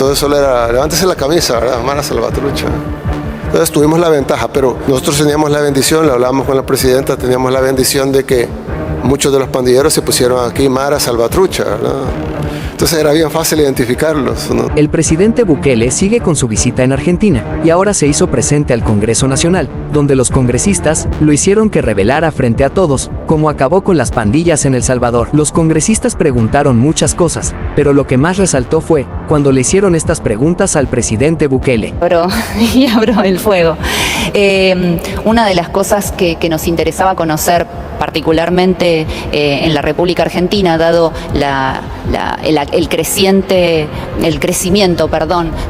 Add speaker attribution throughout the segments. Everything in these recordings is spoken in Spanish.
Speaker 1: Todo solo era, levántese la camisa, ¿verdad? Mara Salvatrucha. Entonces tuvimos la ventaja, pero nosotros teníamos la bendición, lo hablábamos con la presidenta, teníamos la bendición de que muchos de los pandilleros se pusieron aquí Mara Salvatrucha, ¿verdad? Entonces era bien fácil identificarlos, ¿no?
Speaker 2: El presidente Bukele sigue con su visita en Argentina y ahora se hizo presente al Congreso Nacional, donde los congresistas lo hicieron que revelara frente a todos cómo acabó con las pandillas en El Salvador. Los congresistas preguntaron muchas cosas, pero lo que más resaltó fue cuando le hicieron estas preguntas al presidente Bukele.
Speaker 3: Y abro el fuego. Una de las cosas que nos interesaba conocer particularmente en la República Argentina, dado el crecimiento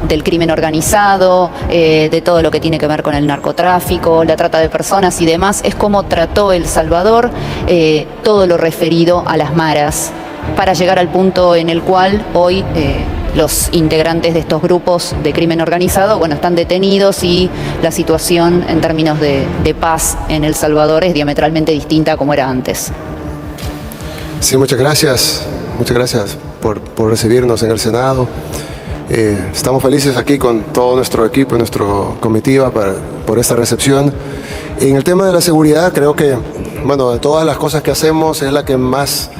Speaker 3: del crimen organizado, de todo lo que tiene que ver con el narcotráfico, la trata de personas y demás, es cómo trató El Salvador todo lo referido a las maras, para llegar al punto en el cual hoy los integrantes de estos grupos de crimen organizado, bueno, están detenidos y la situación en términos de paz en El Salvador es diametralmente distinta a como era antes.
Speaker 1: Sí, muchas gracias por recibirnos en el Senado. Estamos felices aquí con todo nuestro equipo y nuestra comitiva por esta recepción. En el tema de la seguridad, creo que, bueno, de todas las cosas que hacemos es la que más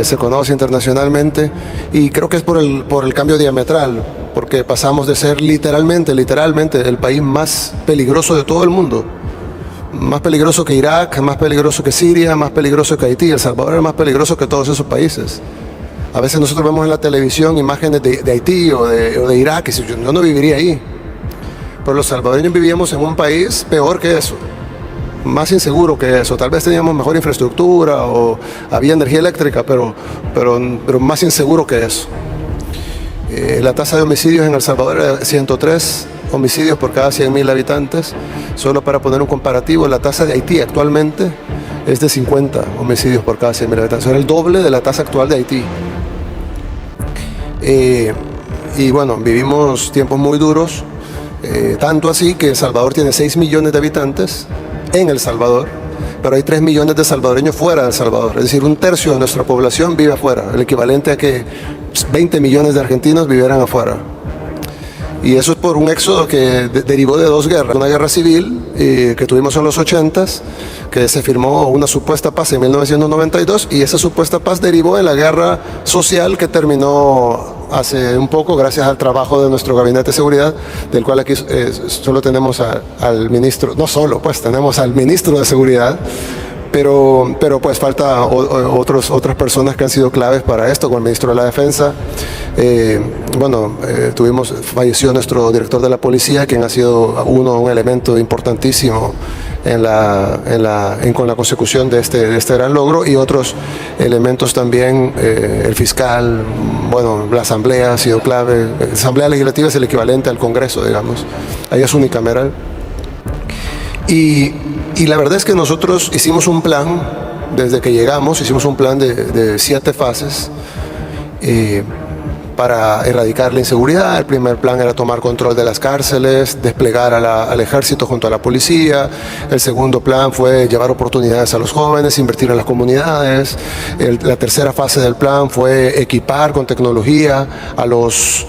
Speaker 1: se conoce internacionalmente, y creo que es por el cambio diametral, porque pasamos de ser literalmente el país más peligroso de todo el mundo, más peligroso que Irak, más peligroso que Siria, más peligroso que Haití. El Salvador es más peligroso que todos esos países. A veces nosotros vemos en la televisión imágenes de Haití o de Irak, y yo no viviría ahí, pero los salvadoreños vivíamos en un país peor que eso, más inseguro que eso. Tal vez teníamos mejor infraestructura o había energía eléctrica, pero más inseguro que eso. La tasa de homicidios en El Salvador era 103 homicidios por cada 100.000 habitantes. Solo para poner un comparativo, la tasa de Haití actualmente es de 50 homicidios por cada 100.000 habitantes. Era el doble de la tasa actual de Haití. Y bueno, vivimos tiempos muy duros, tanto así que El Salvador tiene 6 millones de habitantes en El Salvador, pero hay 3 millones de salvadoreños fuera de El Salvador. Es decir, un tercio de nuestra población vive afuera, el equivalente a que 20 millones de argentinos vivieran afuera. Y eso es por un éxodo que derivó de dos guerras. Una guerra civil que tuvimos en los 80s, que se firmó una supuesta paz en 1992, y esa supuesta paz derivó en la guerra social que terminó hace un poco gracias al trabajo de nuestro gabinete de seguridad, del cual aquí solo tenemos al ministro, no solo, pues tenemos al ministro de seguridad, pero pues falta otras personas que han sido claves para esto, con el ministro de la Defensa. Falleció nuestro director de la policía, quien ha sido un elemento importantísimo con la consecución de este gran logro, y otros elementos también. El fiscal, la asamblea ha sido clave. La asamblea legislativa es el equivalente al Congreso, digamos, ahí es unicameral. Y la verdad es que nosotros hicimos un plan, desde que llegamos, hicimos un plan de 7 fases para erradicar la inseguridad. El primer plan era tomar control de las cárceles, desplegar al ejército junto a la policía. El segundo plan fue llevar oportunidades a los jóvenes, invertir en las comunidades. La tercera fase del plan fue equipar con tecnología a las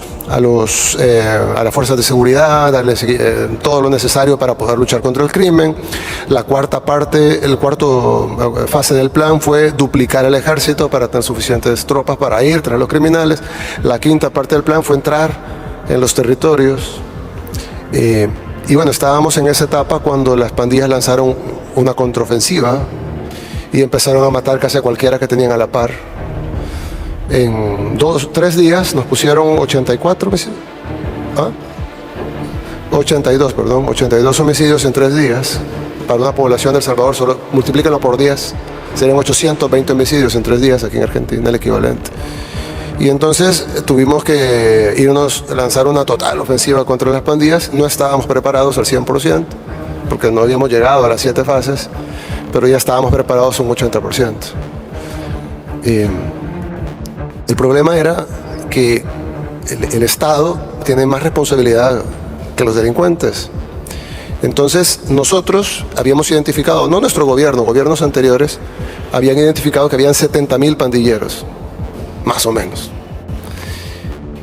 Speaker 1: fuerzas de seguridad, darles todo lo necesario para poder luchar contra el crimen. La cuarta fase del plan fue duplicar el ejército para tener suficientes tropas para ir tras los criminales. La quinta parte del plan fue entrar en los territorios. Estábamos en esa etapa cuando las pandillas lanzaron una contraofensiva y empezaron a matar casi a cualquiera que tenían a la par. En 3 días nos pusieron 82 homicidios en 3 días. Para una población de El Salvador, solo multiplícalo por 10, serían 820 homicidios en 3 días aquí en Argentina, el equivalente. Y entonces tuvimos que lanzar una total ofensiva contra las pandillas. No estábamos preparados al 100%, porque no habíamos llegado a las 7 fases, pero ya estábamos preparados un 80%. El problema era que el Estado tiene más responsabilidad que los delincuentes. Entonces nosotros habíamos identificado, no nuestro gobierno, gobiernos anteriores habían identificado que habían 70.000 pandilleros, más o menos.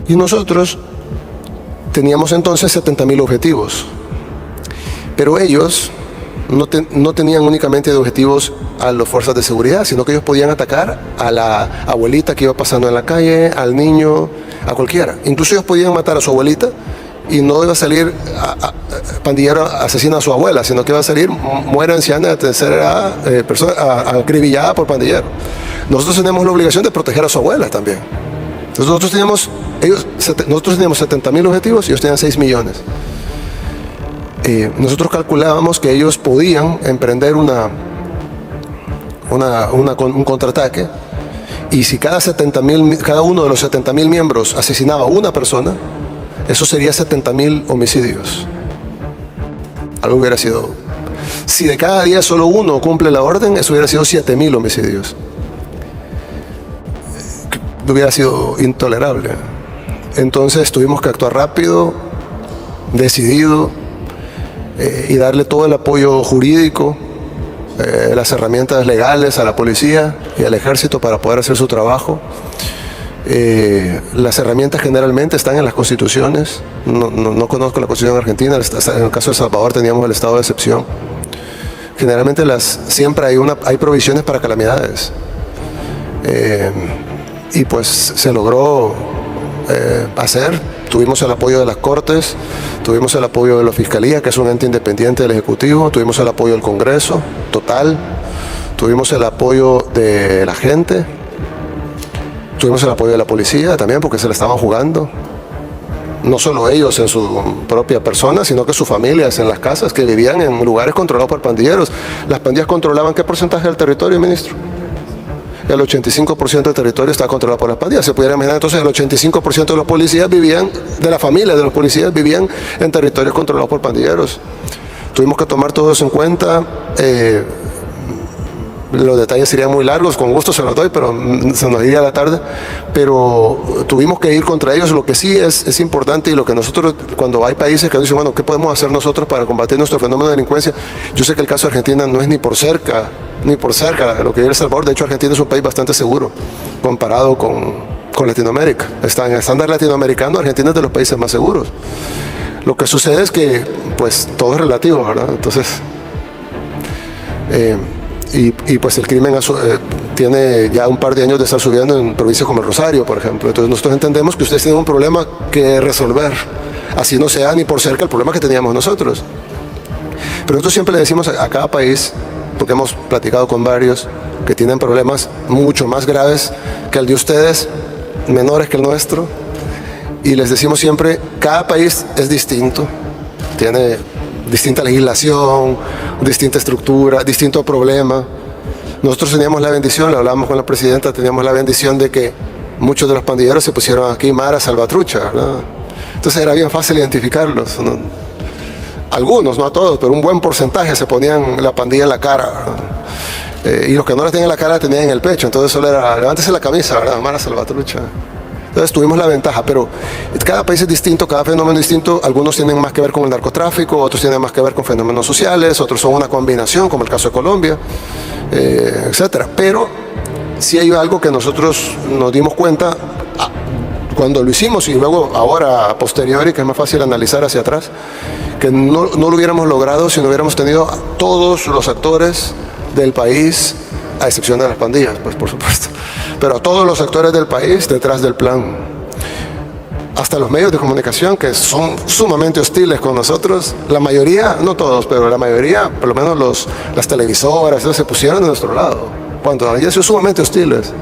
Speaker 1: Y nosotros Teníamos entonces 70.000 objetivos, pero ellos no tenían únicamente de objetivos a las fuerzas de seguridad, sino que ellos podían atacar a la abuelita que iba pasando en la calle, al niño, a cualquiera. Incluso ellos podían matar a su abuelita y no iba a salir pandillero asesina a su abuela, sino que iba a salir muere anciana de tercera persona acribillada por pandillero. Nosotros tenemos la obligación de proteger a su abuela también. Entonces nosotros teníamos 70.000 objetivos y ellos tenían 6 millones. Nosotros calculábamos que ellos podían emprender un contraataque, y si cada uno de los 70.000 miembros asesinaba a una persona, eso sería 70.000 homicidios. Algo hubiera sido... Si de cada día solo uno cumple la orden, eso hubiera sido 7.000 homicidios. Hubiera sido intolerable. Entonces tuvimos que actuar rápido, decidido, y darle todo el apoyo jurídico, las herramientas legales a la policía y al ejército para poder hacer su trabajo. Las herramientas generalmente están en las constituciones. No conozco la constitución argentina. En el caso de El Salvador teníamos el estado de excepción. Generalmente siempre hay provisiones para calamidades. Y pues se logró hacer. Tuvimos el apoyo de las Cortes, tuvimos el apoyo de la Fiscalía, que es un ente independiente del Ejecutivo, tuvimos el apoyo del Congreso, total, tuvimos el apoyo de la gente, tuvimos el apoyo de la policía también, porque se la estaban jugando. No solo ellos en su propia persona, sino que sus familias en las casas, que vivían en lugares controlados por pandilleros. Las pandillas controlaban ¿qué porcentaje del territorio, ministro? El 85% del territorio está controlado por las pandillas. Se pudiera imaginar, entonces el 85% de los policías de la familia de los policías vivían en territorios controlados por pandilleros. Tuvimos que tomar todo eso en cuenta. Los detalles serían muy largos, con gusto se los doy, pero se nos iría la tarde. Pero tuvimos que ir contra ellos. Lo que sí es importante, y lo que nosotros, cuando hay países que dicen, bueno, ¿qué podemos hacer nosotros para combatir nuestro fenómeno de delincuencia? Yo sé que el caso de Argentina no es ni por cerca lo que es El Salvador. De hecho, Argentina es un país bastante seguro comparado con Latinoamérica. Está en el estándar latinoamericano, Argentina es de los países más seguros. Lo que sucede es que, pues, todo es relativo, ¿verdad? Entonces, pues el crimen tiene ya un par de años de estar subiendo en provincias como el Rosario, por ejemplo. Entonces nosotros entendemos que ustedes tienen un problema que resolver, así no sea ni por cerca el problema que teníamos nosotros. Pero nosotros siempre le decimos a cada país, porque hemos platicado con varios que tienen problemas mucho más graves que el de ustedes, menores que el nuestro, y les decimos siempre, cada país es distinto, tiene distinta legislación, distinta estructura, distinto problema. Nosotros teníamos la bendición, lo hablamos con la presidenta, teníamos la bendición de que muchos de los pandilleros se pusieron aquí Mara Salvatrucha, ¿verdad? Entonces era bien fácil identificarlos, ¿no? Algunos, no a todos, pero un buen porcentaje se ponían la pandilla en la cara, ¿verdad? Y los que no la tenían en la cara la tenían en el pecho. Entonces solo era, levántese la camisa, ¿verdad? Mara Salvatrucha. Entonces tuvimos la ventaja, pero cada país es distinto, cada fenómeno es distinto. Algunos tienen más que ver con el narcotráfico, otros tienen más que ver con fenómenos sociales, otros son una combinación, como el caso de Colombia, etcétera. Pero sí hay algo que nosotros nos dimos cuenta cuando lo hicimos, y luego ahora a posteriori, que es más fácil analizar hacia atrás, que no lo hubiéramos logrado si no hubiéramos tenido a todos los actores del país, a excepción de las pandillas, pues por supuesto, pero a todos los actores del país detrás del plan. Hasta los medios de comunicación, que son sumamente hostiles con nosotros, la mayoría, no todos, pero la mayoría, por lo menos las televisoras, se pusieron de nuestro lado, cuando habían sido sumamente hostiles.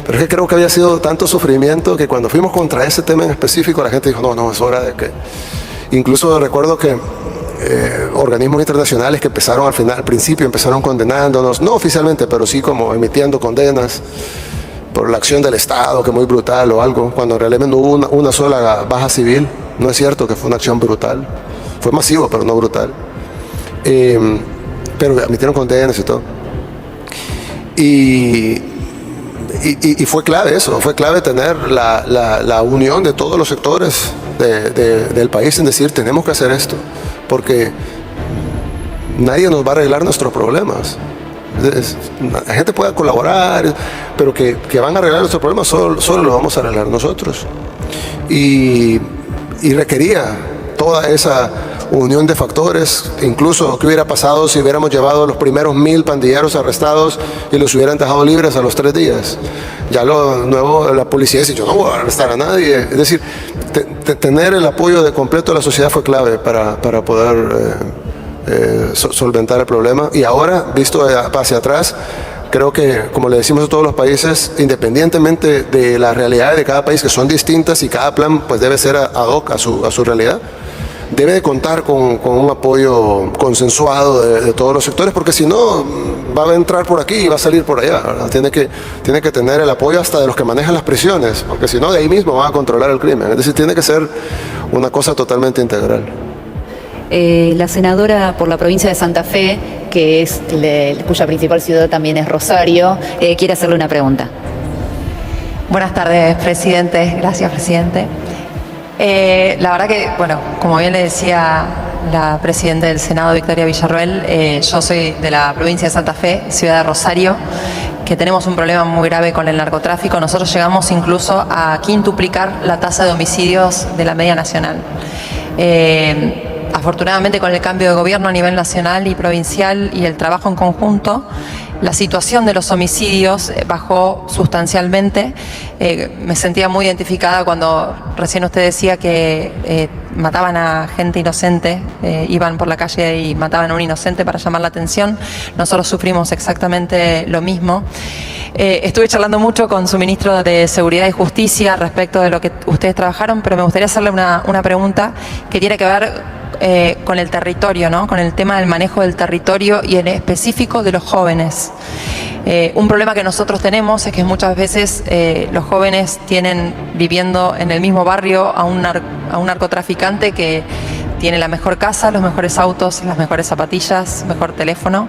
Speaker 1: Pero es que creo que había sido tanto sufrimiento que cuando fuimos contra ese tema en específico, la gente dijo, no, es hora de que... Incluso recuerdo que organismos internacionales que empezaron al principio empezaron condenándonos, no oficialmente, pero sí como emitiendo condenas por la acción del Estado, que muy brutal o algo, cuando realmente no hubo una sola baja civil. No es cierto que fue una acción brutal, fue masivo, pero no brutal. Pero emitieron condenas y todo. Y fue clave eso, fue clave tener la unión de todos los sectores del país en decir, tenemos que hacer esto, porque nadie nos va a arreglar nuestros problemas. La gente puede colaborar, pero que van a arreglar nuestros problemas solo lo vamos a arreglar nosotros. Y y requería toda esa unión de factores. Incluso qué hubiera pasado si hubiéramos llevado a los primeros 1000 pandilleros arrestados y los hubieran dejado libres a los 3 días. Ya luego la policía dice, yo no voy a arrestar a nadie. Es decir, tener el apoyo de completo de la sociedad fue clave para poder solventar el problema. Y ahora, visto hacia atrás, creo que, como le decimos a todos los países, independientemente de las realidades de cada país, que son distintas, y cada plan pues debe ser ad hoc a su realidad, debe de contar con un apoyo consensuado de todos los sectores, porque si no, va a entrar por aquí y va a salir por allá, ¿verdad? Tiene que tener el apoyo hasta de los que manejan las prisiones, porque si no, de ahí mismo van a controlar el crimen. Es decir, tiene que ser una cosa totalmente integral.
Speaker 3: La senadora por la provincia de Santa Fe, que es cuya principal ciudad también es Rosario, quiere hacerle una pregunta.
Speaker 4: Buenas tardes, presidente. Gracias, presidente. La verdad que, bueno, como bien le decía la presidenta del Senado, Victoria Villarroel, yo soy de la provincia de Santa Fe, ciudad de Rosario, que tenemos un problema muy grave con el narcotráfico. Nosotros llegamos incluso a quintuplicar la tasa de homicidios de la media nacional. Afortunadamente, con el cambio de gobierno a nivel nacional y provincial y el trabajo en conjunto, la situación de los homicidios bajó sustancialmente. Me sentía muy identificada cuando recién usted decía que mataban a gente inocente, iban por la calle y mataban a un inocente para llamar la atención. Nosotros sufrimos exactamente lo mismo. Estuve charlando mucho con su ministro de Seguridad y Justicia respecto de lo que ustedes trabajaron, pero me gustaría hacerle una pregunta que tiene que ver con el territorio, ¿no? Con el tema del manejo del territorio y en específico de los jóvenes. Un problema que nosotros tenemos es que muchas veces los jóvenes tienen viviendo en el mismo barrio a un narcotraficante que tiene la mejor casa, los mejores autos, las mejores zapatillas, mejor teléfono.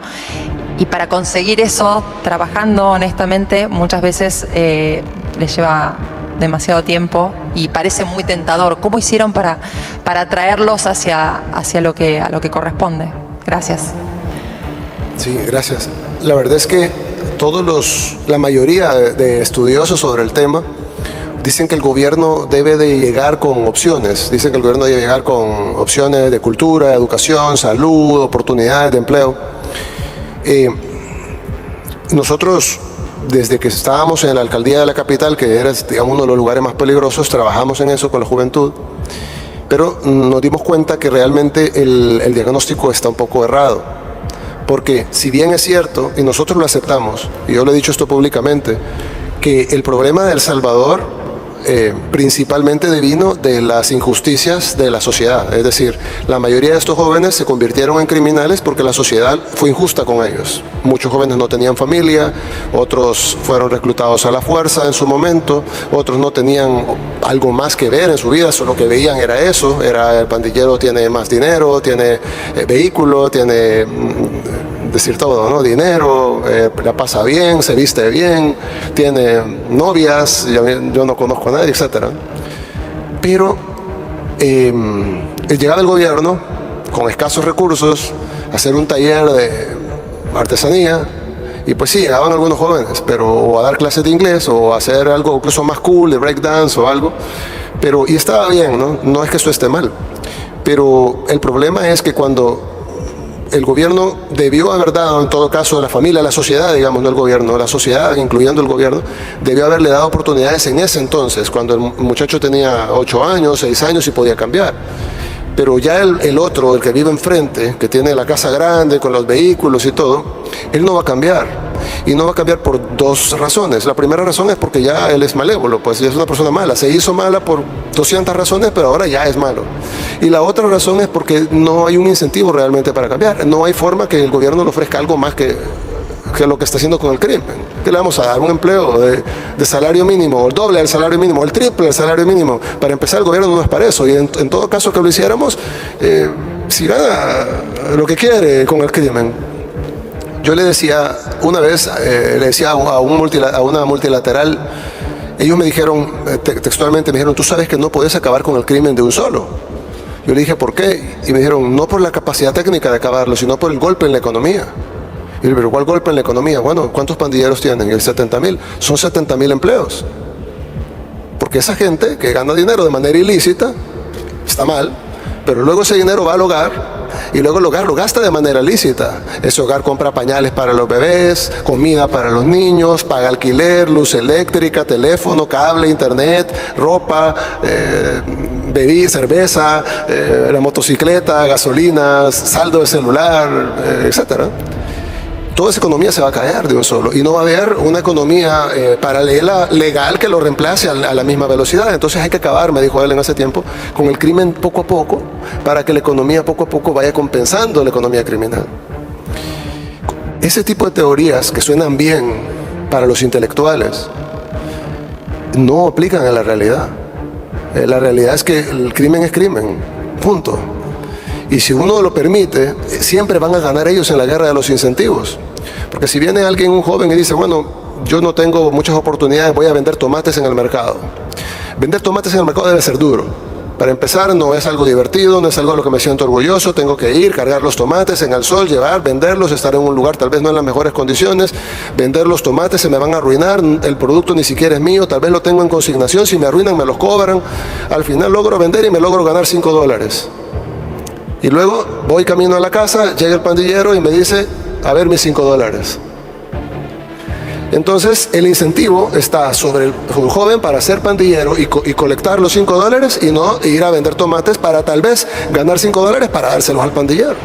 Speaker 4: Y para conseguir eso, trabajando honestamente, muchas veces les lleva demasiado tiempo y parece muy tentador. ¿Cómo hicieron para atraerlos hacia lo que corresponde? Gracias.
Speaker 1: Sí, gracias. La verdad es que la mayoría de estudiosos sobre el tema dicen que el gobierno debe de llegar con opciones. Dicen que el gobierno debe llegar con opciones de cultura, educación, salud, oportunidades de empleo. Nosotros, desde que estábamos en la alcaldía de la capital, que era, digamos, uno de los lugares más peligrosos, trabajamos en eso con la juventud, pero nos dimos cuenta que realmente el diagnóstico está un poco errado, porque si bien es cierto, y nosotros lo aceptamos, y yo lo he dicho esto públicamente, que el problema de El Salvador principalmente devino de las injusticias de la sociedad. Es decir, la mayoría de estos jóvenes se convirtieron en criminales porque la sociedad fue injusta con ellos. Muchos jóvenes no tenían familia, otros fueron reclutados a la fuerza en su momento, otros no tenían algo más que ver en su vida, solo que veían era eso, era el pandillero tiene más dinero, tiene vehículo, tiene decir todo, ¿no? Dinero, la pasa bien, se viste bien, tiene novias, yo no conozco a nadie, etc. Pero el llegar al gobierno con escasos recursos, hacer un taller de artesanía, y pues sí, llegaban algunos jóvenes, pero o a dar clases de inglés o a hacer algo incluso más cool, de breakdance o algo, pero y estaba bien, ¿no? No es que eso esté mal, pero el problema es que cuando el gobierno debió haber dado, en todo caso, a la familia, a la sociedad, digamos, no el gobierno, la sociedad, incluyendo el gobierno, debió haberle dado oportunidades en ese entonces, cuando el muchacho tenía 8 años, 6 años y podía cambiar. Pero ya el otro, el que vive enfrente, que tiene la casa grande, con los vehículos y todo, él no va a cambiar. Y no va a cambiar por 2 razones. La primera razón es porque ya él es malévolo, pues ya es una persona mala. Se hizo mala por 200 razones, pero ahora ya es malo. Y la otra razón es porque no hay un incentivo realmente para cambiar. No hay forma que el gobierno le ofrezca algo más que lo que está haciendo con el crimen. ¿Qué le vamos a dar? Un empleo de salario mínimo, el doble del salario mínimo, el triple del salario mínimo. Para empezar, el gobierno no es para eso. Y en todo caso que lo hiciéramos, si gana lo que quiere con el crimen. Yo le decía una vez, a una multilateral, ellos me dijeron, textualmente me dijeron, tú sabes que no puedes acabar con el crimen de un solo. Yo le dije, ¿por qué? Y me dijeron, no por la capacidad técnica de acabarlo, sino por el golpe en la economía. Y yo, ¿pero cuál golpe en la economía? Bueno, ¿cuántos pandilleros tienen? Y 70,000. Son 70,000 empleos. Porque esa gente que gana dinero de manera ilícita, está mal, pero luego ese dinero va al hogar y luego el hogar lo gasta de manera lícita. Ese hogar compra pañales para los bebés, comida para los niños, paga alquiler, luz eléctrica, teléfono, cable, internet, ropa, bebida, cerveza, la motocicleta, gasolina, saldo de celular, etcétera. Toda esa economía se va a caer de un solo y no va a haber una economía paralela, legal, que lo reemplace a la misma velocidad. Entonces hay que acabar, me dijo él en ese tiempo, con el crimen poco a poco, para que la economía poco a poco vaya compensando la economía criminal. Ese tipo de teorías que suenan bien para los intelectuales no aplican a la realidad. La realidad es que el crimen es crimen, punto. Y si uno lo permite, siempre van a ganar ellos en la guerra de los incentivos. Porque si viene alguien, un joven, y dice, bueno, yo no tengo muchas oportunidades, voy a vender tomates en el mercado. Vender tomates en el mercado debe ser duro. Para empezar, no es algo divertido, no es algo de lo que me siento orgulloso. Tengo que ir, cargar los tomates en el sol, llevar, venderlos, estar en un lugar tal vez no en las mejores condiciones. Vender los tomates, se me van a arruinar, el producto ni siquiera es mío, tal vez lo tengo en consignación, si me arruinan me los cobran. Al final logro vender y me logro ganar $5. Y luego voy camino a la casa, llega el pandillero y me dice, a ver mis $5. Entonces el incentivo está sobre el joven para ser pandillero y colectar los $5 y no ir a vender tomates para tal vez ganar $5 para dárselos al pandillero.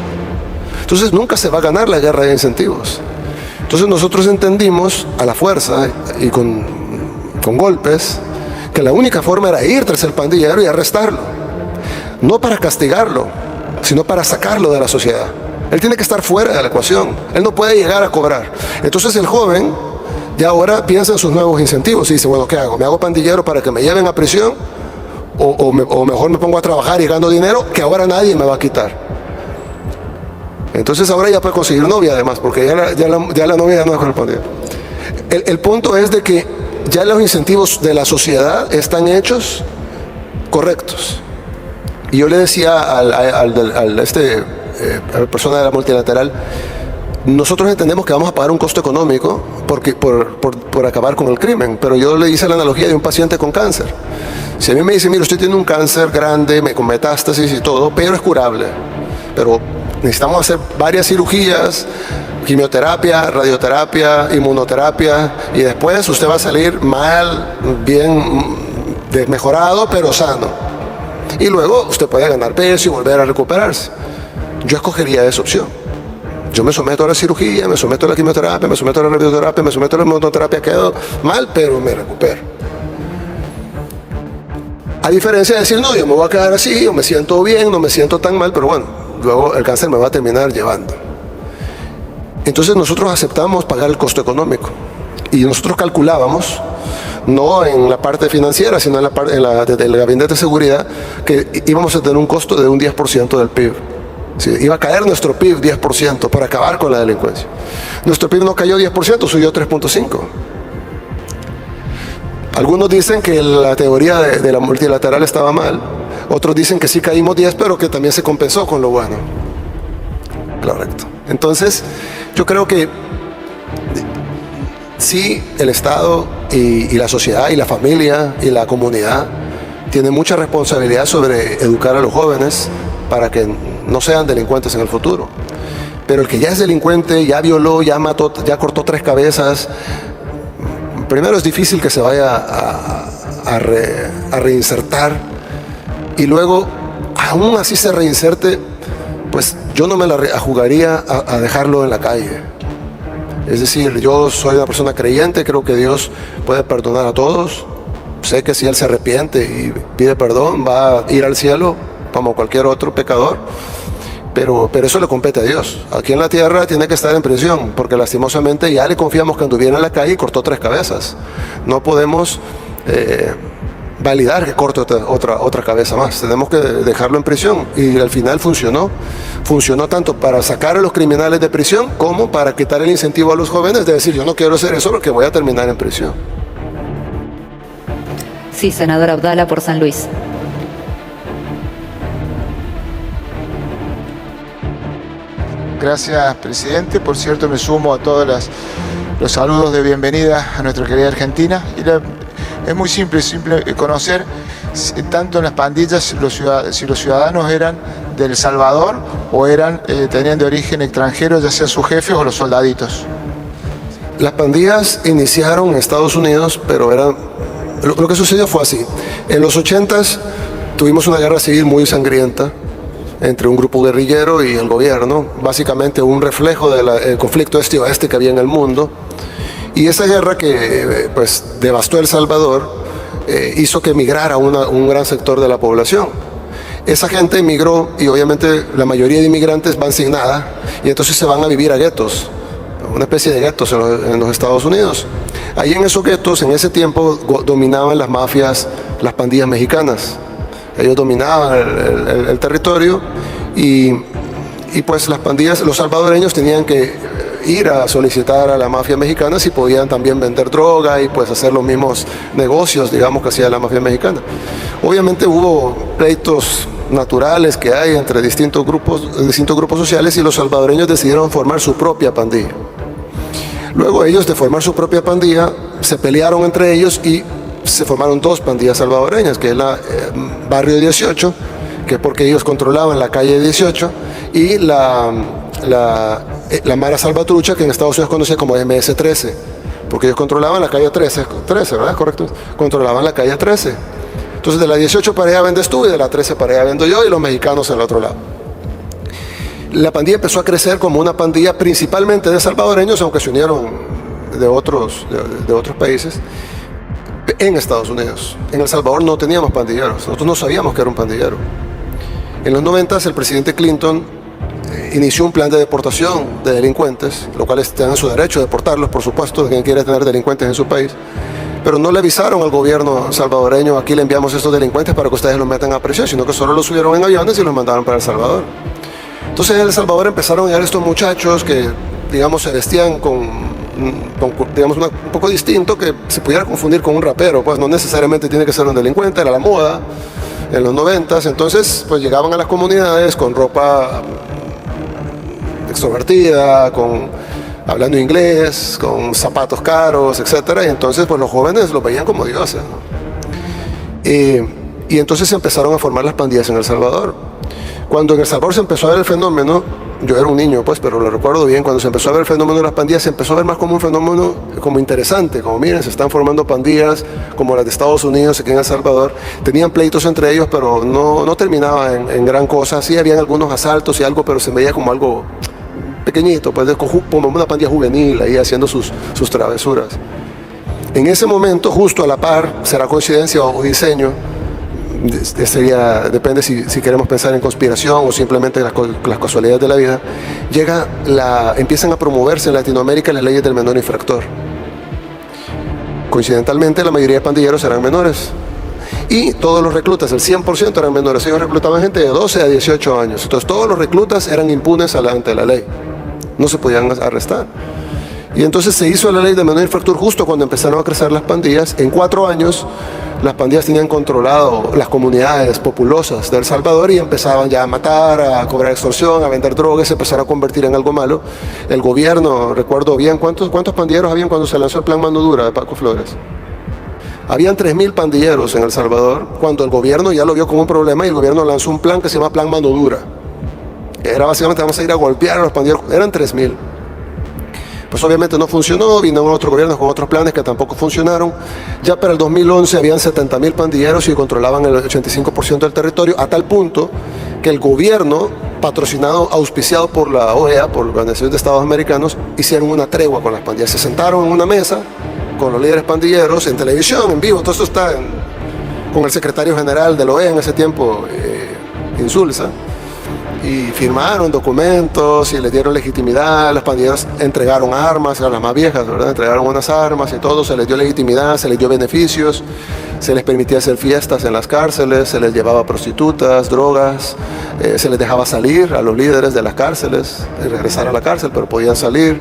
Speaker 1: Entonces nunca se va a ganar la guerra de incentivos. Entonces nosotros entendimos a la fuerza y con golpes que la única forma era ir tras el pandillero y arrestarlo. No para castigarlo, sino para sacarlo de la sociedad. Él tiene que estar fuera de la ecuación. Él no puede llegar a cobrar. Entonces el joven ya ahora piensa en sus nuevos incentivos y dice, bueno, ¿qué hago? ¿Me hago pandillero para que me lleven a prisión? ¿O mejor me pongo a trabajar y gano dinero que ahora nadie me va a quitar? Entonces ahora ya puede conseguir novia además, porque ya la novia ya no es con el pandillero. El punto es de que ya los incentivos de la sociedad están hechos correctos. Y yo le decía a la persona de la multilateral, nosotros entendemos que vamos a pagar un costo económico por acabar con el crimen, pero yo le hice la analogía de un paciente con cáncer. Si a mí me dice, mire, usted tiene un cáncer grande, con metástasis y todo, pero es curable, pero necesitamos hacer varias cirugías, quimioterapia, radioterapia, inmunoterapia, y después usted va a salir mal, bien desmejorado, pero sano. Y luego usted puede ganar peso y volver a recuperarse. Yo escogería esa opción. Yo me someto a la cirugía, me someto a la quimioterapia, me someto a la radioterapia, me someto a la inmunoterapia, quedo mal, pero me recupero. A diferencia de decir, no, yo me voy a quedar así, yo me siento bien, no me siento tan mal, pero bueno, luego el cáncer me va a terminar llevando. Entonces nosotros aceptamos pagar el costo económico. Y nosotros calculábamos, no en la parte financiera, sino en la parte del gabinete de seguridad, que íbamos a tener un costo de un 10% del PIB. Sí, iba a caer nuestro PIB 10% para acabar con la delincuencia. Nuestro PIB no cayó 10%, subió 3.5%. Algunos dicen que la teoría de la multilateral estaba mal. Otros dicen que sí caímos 10, pero que también se compensó con lo bueno. Correcto. Entonces, yo creo que sí, el Estado y la sociedad y la familia y la comunidad tienen mucha responsabilidad sobre educar a los jóvenes para que no sean delincuentes en el futuro. Pero el que ya es delincuente, ya violó, ya mató, ya cortó 3 cabezas, primero es difícil que se vaya a reinsertar, y luego, aún así se reinserte, pues yo no me la jugaría a dejarlo en la calle. Es decir, yo soy una persona creyente, creo que Dios puede perdonar a todos. Sé que si Él se arrepiente y pide perdón, va a ir al cielo como cualquier otro pecador, pero eso le compete a Dios. Aquí en la tierra tiene que estar en prisión, porque lastimosamente ya le confiamos que anduviera en la calle y cortó 3 cabezas. No podemos validar que corte otra cabeza más. Tenemos que dejarlo en prisión, y al final funcionó tanto para sacar a los criminales de prisión como para quitar el incentivo a los jóvenes de decir, yo no quiero hacer eso porque voy a terminar en prisión.
Speaker 3: Sí, senador Abdala por San Luis.
Speaker 5: Gracias, presidente. Por cierto, me sumo a todos los saludos de bienvenida a nuestra querida Argentina. Es muy simple conocer tanto en las pandillas, si los ciudadanos eran de El Salvador o tenían de origen extranjero, ya sea sus jefes o los soldaditos.
Speaker 1: Las pandillas iniciaron en Estados Unidos, pero lo que sucedió fue así. En los 80s tuvimos una guerra civil muy sangrienta entre un grupo guerrillero y el gobierno, básicamente un reflejo del conflicto este y oeste que había en el mundo. Y esa guerra que pues devastó El Salvador hizo que emigrara un gran sector de la población. Esa gente emigró y obviamente la mayoría de inmigrantes van sin nada y entonces se van a vivir a guetos, una especie de guetos en los Estados Unidos. Ahí en esos guetos, en ese tiempo, dominaban las mafias, las pandillas mexicanas. Ellos dominaban el territorio y pues las pandillas, los salvadoreños tenían que ir a solicitar a la mafia mexicana si podían también vender droga y pues hacer los mismos negocios, digamos, que hacía la mafia mexicana. Obviamente hubo pleitos naturales que hay entre distintos grupos sociales y los salvadoreños decidieron formar su propia pandilla. Luego ellos, de formar su propia pandilla, se pelearon entre ellos y se formaron dos pandillas salvadoreñas, que es la Barrio 18, que es porque ellos controlaban la calle 18, y la Mara Salvatrucha, que en Estados Unidos conocía como MS-13, porque ellos controlaban la calle 13, ¿verdad? Correcto. Controlaban la calle 13. Entonces de la 18 para allá vendes tú y de la 13 para allá vendo yo y los mexicanos en el otro lado. La pandilla empezó a crecer como una pandilla principalmente de salvadoreños, aunque se unieron de otros países, en Estados Unidos. En El Salvador no teníamos pandilleros, nosotros no sabíamos que era un pandillero. En los 90 el presidente Clinton inició un plan de deportación de delincuentes, lo cual tienen su derecho de deportarlos, por supuesto, de quien quiere tener delincuentes en su país, pero no le avisaron al gobierno salvadoreño: aquí le enviamos estos delincuentes para que ustedes los metan a prisión, sino que solo los subieron en aviones y los mandaron para El Salvador. Entonces en El Salvador empezaron a llegar estos muchachos que, digamos, se vestían digamos, un poco distinto, que se pudiera confundir con un rapero, pues no necesariamente tiene que ser un delincuente, era la moda en los 90s. Entonces pues llegaban a las comunidades con ropa extrovertida, hablando inglés, con zapatos caros, etcétera, y entonces pues los jóvenes los veían como dioses, ¿no? Y entonces se empezaron a formar las pandillas en El Salvador. Cuando en El Salvador se empezó a ver el fenómeno, yo era un niño pues, pero lo recuerdo bien, cuando se empezó a ver el fenómeno de las pandillas, se empezó a ver más como un fenómeno como interesante, como miren, se están formando pandillas como las de Estados Unidos aquí en El Salvador. Tenían pleitos entre ellos, pero no terminaba en gran cosa. Sí habían algunos asaltos y algo, pero se veía como algo pequeñito, pues como una pandilla juvenil ahí haciendo sus travesuras. En ese momento, justo a la par, será coincidencia o diseño, depende si queremos pensar en conspiración o simplemente las casualidades de la vida, empiezan a promoverse en Latinoamérica las leyes del menor infractor. Coincidentalmente, la mayoría de pandilleros eran menores. Y todos los reclutas, el 100% eran menores. Ellos reclutaban gente de 12 a 18 años. Entonces todos los reclutas eran impunes ante la ley. No se podían arrestar. Y entonces se hizo la ley de menor infractor justo cuando empezaron a crecer las pandillas. En 4 años las pandillas tenían controlado las comunidades populosas de El Salvador y empezaban ya a matar, a cobrar extorsión, a vender drogas, se empezaron a convertir en algo malo. El gobierno, recuerdo bien, ¿cuántos pandilleros habían cuando se lanzó el plan Mano Dura de Paco Flores? Habían 3.000 pandilleros en El Salvador cuando el gobierno ya lo vio como un problema y el gobierno lanzó un plan que se llama Plan Mano Dura. Era básicamente vamos a ir a golpear a los pandilleros, eran 3.000. Pues obviamente no funcionó, vino otro gobierno con otros planes que tampoco funcionaron. Ya para el 2011 habían 70.000 pandilleros y controlaban el 85% del territorio, a tal punto que el gobierno, patrocinado, auspiciado por la OEA, por la Organización de Estados Americanos, hicieron una tregua con las pandillas. Se sentaron en una mesa con los líderes pandilleros, en televisión, en vivo, todo esto está con el secretario general de la OEA en ese tiempo, Insulza, y firmaron documentos y les dieron legitimidad. Las pandilleras entregaron armas, eran las más viejas, ¿verdad? Entregaron unas armas y todo, se les dio legitimidad, se les dio beneficios, se les permitía hacer fiestas en las cárceles, se les llevaba prostitutas, drogas, se les dejaba salir a los líderes de las cárceles, regresar a la cárcel, pero podían salir.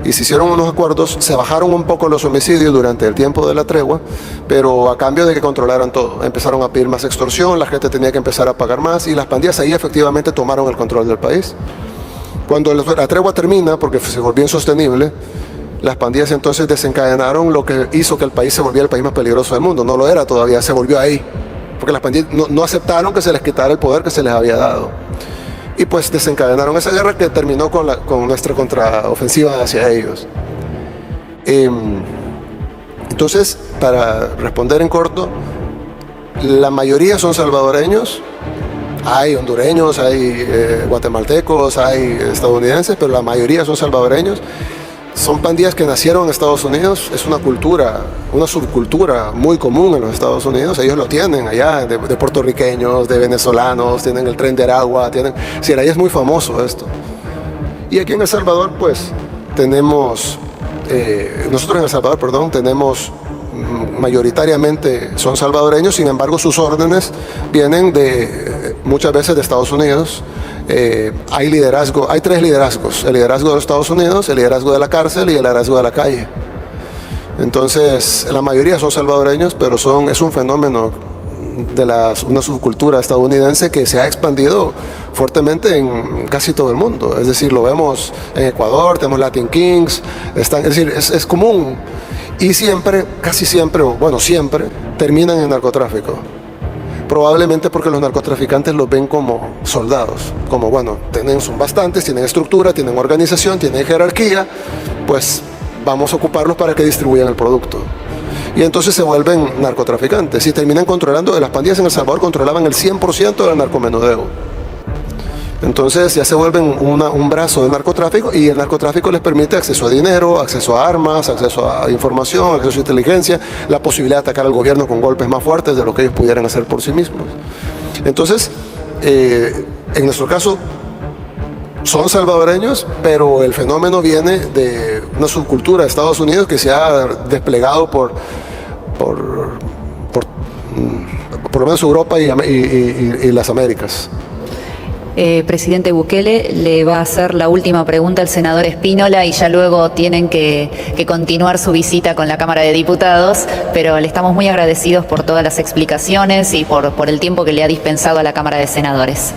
Speaker 1: Y se hicieron unos acuerdos, se bajaron un poco los homicidios durante el tiempo de la tregua, pero a cambio de que controlaran todo. Empezaron a pedir más extorsión, la gente tenía que empezar a pagar más y las pandillas ahí efectivamente tomaron el control del país. Cuando la tregua termina, porque se volvió insostenible, las pandillas entonces desencadenaron lo que hizo que el país se volviera el país más peligroso del mundo. No lo era todavía, se volvió ahí. porque las pandillas no aceptaron que se les quitara el poder que se les había dado. Y pues desencadenaron esa guerra que terminó con nuestra contraofensiva hacia ellos. Entonces, para responder en corto, la mayoría son salvadoreños. Hay hondureños, hay guatemaltecos, hay estadounidenses, pero la mayoría son salvadoreños. Son pandillas que nacieron en Estados Unidos. Es una cultura, una subcultura muy común en los Estados Unidos. Ellos lo tienen allá, de puertorriqueños, de venezolanos, tienen el Tren de Aragua, tienen... Sí, ahí es muy famoso esto. Y aquí en El Salvador, pues, tenemos... nosotros en El Salvador, perdón, tenemos... mayoritariamente son salvadoreños, sin embargo sus órdenes vienen muchas veces de Estados Unidos. Hay liderazgo, hay tres liderazgos: el liderazgo de los Estados Unidos, el liderazgo de la cárcel y el liderazgo de la calle. Entonces la mayoría son salvadoreños, pero es un fenómeno de una subcultura estadounidense que se ha expandido fuertemente en casi todo el mundo. Es decir, lo vemos en Ecuador, tenemos Latin Kings, es decir, es común. Y siempre, casi siempre, o bueno, siempre, terminan en narcotráfico. Probablemente porque los narcotraficantes los ven como soldados, como bueno, son bastantes, tienen estructura, tienen organización, tienen jerarquía, pues vamos a ocuparlos para que distribuyan el producto. Y entonces se vuelven narcotraficantes y terminan controlando. Las pandillas en El Salvador controlaban el 100% del narcomenudeo. Entonces ya se vuelven un brazo del narcotráfico, y el narcotráfico les permite acceso a dinero, acceso a armas, acceso a información, acceso a inteligencia, la posibilidad de atacar al gobierno con golpes más fuertes de lo que ellos pudieran hacer por sí mismos. Entonces, en nuestro caso, son salvadoreños, pero el fenómeno viene de una subcultura de Estados Unidos que se ha desplegado por lo menos Europa y las Américas.
Speaker 3: Presidente Bukele, le va a hacer la última pregunta al senador Espínola y ya luego tienen que continuar su visita con la Cámara de Diputados, pero le estamos muy agradecidos por todas las explicaciones y por el tiempo que le ha dispensado a la Cámara de Senadores.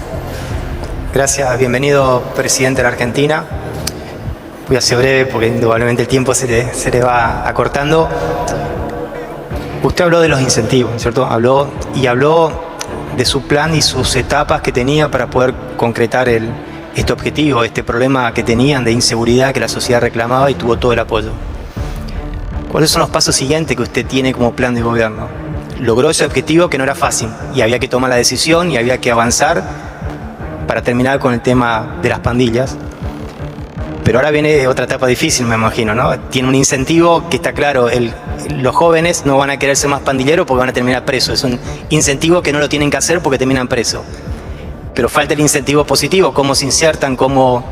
Speaker 6: Gracias, bienvenido presidente de la Argentina. Voy a ser breve porque indudablemente el tiempo se le va acortando. Usted habló de los incentivos, ¿cierto? Habló de su plan y sus etapas que tenía para poder concretar este objetivo, este problema que tenían de inseguridad que la sociedad reclamaba, y tuvo todo el apoyo. ¿Cuáles son los pasos siguientes que usted tiene como plan de gobierno? Logró ese objetivo que no era fácil y había que tomar la decisión y había que avanzar para terminar con el tema de las pandillas. Pero ahora viene otra etapa difícil, me imagino, ¿no? Tiene un incentivo que está claro, los jóvenes no van a querer ser más pandilleros porque van a terminar presos. Es un incentivo que no lo tienen que hacer porque terminan presos. Pero falta el incentivo positivo, cómo se insertan, cómo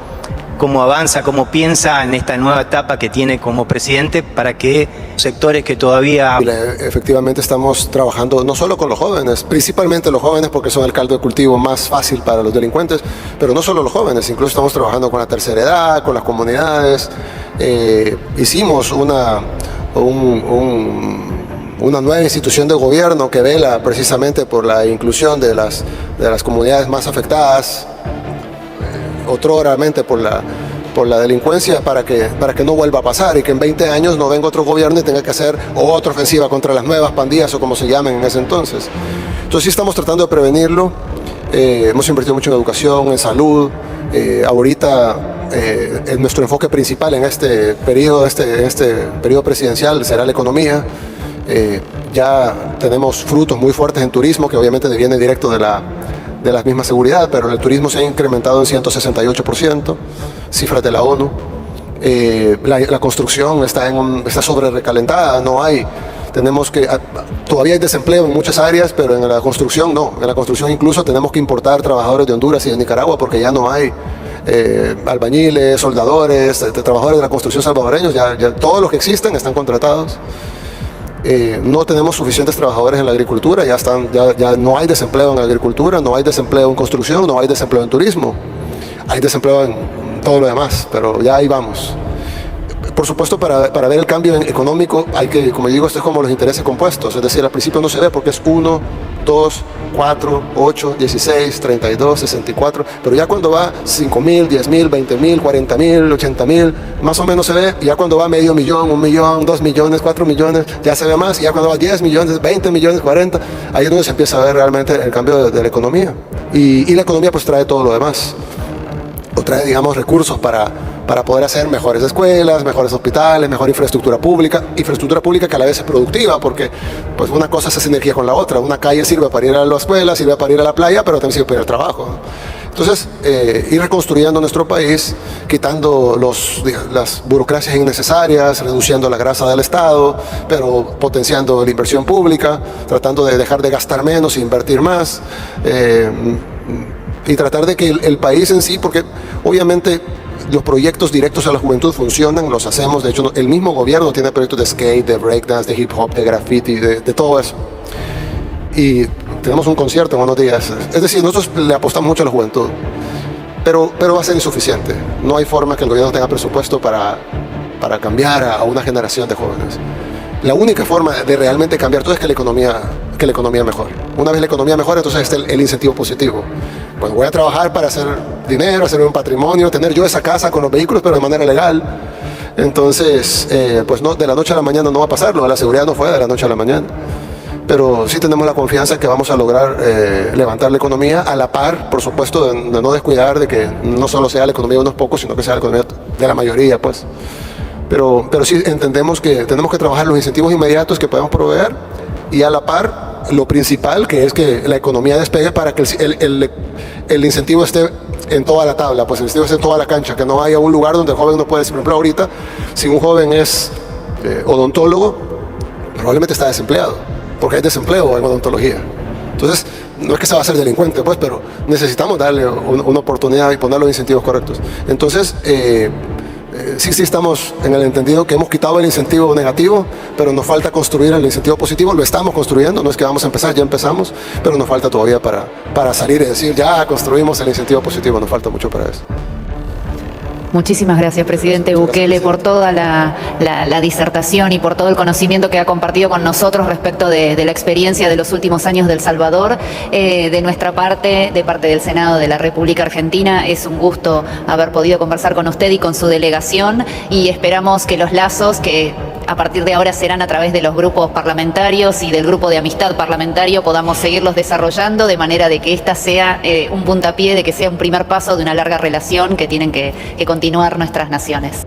Speaker 6: avanza, cómo piensa en esta nueva etapa que tiene como presidente para que sectores que todavía...
Speaker 1: Efectivamente estamos trabajando no solo con los jóvenes, principalmente los jóvenes porque son el caldo de cultivo más fácil para los delincuentes, pero no solo los jóvenes, incluso estamos trabajando con la tercera edad, con las comunidades. Hicimos una nueva institución de gobierno que vela precisamente por la inclusión de las comunidades más afectadas, otroramente por la delincuencia, para que no vuelva a pasar y que en 20 años no venga otro gobierno y tenga que hacer otra ofensiva contra las nuevas pandillas o como se llamen en ese entonces. Entonces sí estamos tratando de prevenirlo. Hemos invertido mucho en educación, en salud. Ahorita nuestro enfoque principal en este periodo presidencial será la economía. Ya tenemos frutos muy fuertes en turismo, que obviamente viene directo de la misma seguridad, pero el turismo se ha incrementado en 168%, cifras de la ONU. La construcción está sobre recalentada, todavía hay desempleo en muchas áreas, pero en la construcción no. En la construcción incluso tenemos que importar trabajadores de Honduras y de Nicaragua porque ya no hay albañiles, soldadores, trabajadores de la construcción salvadoreños, ya todos los que existen están contratados. No tenemos suficientes trabajadores en la agricultura, ya no hay desempleo en la agricultura, no hay desempleo en construcción, no hay desempleo en turismo, hay desempleo en todo lo demás, pero ya ahí vamos. Por supuesto, para ver el cambio económico hay que, como digo, esto es como los intereses compuestos, es decir, al principio no se ve porque es 1, 2, 4, 8, 16, 32, 64, pero ya cuando va 5.000, 10.000, 20.000, 40.000, 80.000, más o menos se ve. Y ya cuando va medio millón, 1 millón, 2 millones, 4 millones, ya se ve más. Y ya cuando va 10 millones, 20 millones, 40, ahí es donde se empieza a ver realmente el cambio de la economía. Y la economía pues trae todo lo demás, o trae, digamos, recursos para poder hacer mejores escuelas, mejores hospitales, mejor infraestructura pública que a la vez es productiva, porque pues una cosa es sinergia con la otra. Una calle sirve para ir a la escuela, sirve para ir a la playa, pero también sirve para ir al trabajo. Entonces, ir reconstruyendo nuestro país, quitando las burocracias innecesarias, reduciendo la grasa del Estado, pero potenciando la inversión pública, tratando de dejar de gastar menos e invertir más, y tratar de que el país en sí, porque obviamente los proyectos directos a la juventud funcionan, los hacemos. De hecho, el mismo gobierno tiene proyectos de skate, de breakdance, de hip hop, de graffiti, de todo eso. Y tenemos un concierto en unos días. Es decir, nosotros le apostamos mucho a la juventud, pero va a ser insuficiente. No hay forma que el gobierno tenga presupuesto para cambiar a una generación de jóvenes. La única forma de realmente cambiar todo es que la economía mejore. Una vez la economía mejora, entonces está el incentivo positivo. Pues voy a trabajar para hacer dinero, hacer un patrimonio, tener yo esa casa con los vehículos, pero de manera legal. Entonces, pues no, de la noche a la mañana no va a pasar. Lo de la seguridad no fue de la noche a la mañana. Pero sí tenemos la confianza que vamos a lograr levantar la economía a la par, por supuesto, de no descuidar de que no solo sea la economía de unos pocos, sino que sea la economía de la mayoría, pues. Pero sí entendemos que tenemos que trabajar los incentivos inmediatos que podemos proveer, y a la par lo principal, que es que la economía despegue para que el incentivo esté en toda la tabla, pues el incentivo esté en toda la cancha, que no haya un lugar donde el joven no puede decir. Por ejemplo, ahorita, si un joven es odontólogo, probablemente está desempleado, porque hay desempleo en odontología. Entonces, no es que se va a hacer delincuente, pues, pero necesitamos darle una oportunidad y poner los incentivos correctos. Entonces, sí estamos en el entendido que hemos quitado el incentivo negativo, pero nos falta construir el incentivo positivo. Lo estamos construyendo, no es que vamos a empezar, ya empezamos, pero nos falta todavía para salir y decir, ya construimos el incentivo positivo, nos falta mucho para eso.
Speaker 3: Muchísimas gracias, presidente Bukele, por toda la disertación y por todo el conocimiento que ha compartido con nosotros respecto de la experiencia de los últimos años de El Salvador. De nuestra parte, de parte del Senado de la República Argentina, es un gusto haber podido conversar con usted y con su delegación, y esperamos que los lazos que a partir de ahora serán a través de los grupos parlamentarios y del grupo de amistad parlamentario podamos seguirlos desarrollando, de manera de que esta sea un puntapié, de que sea un primer paso de una larga relación que tienen que continuar nuestras naciones.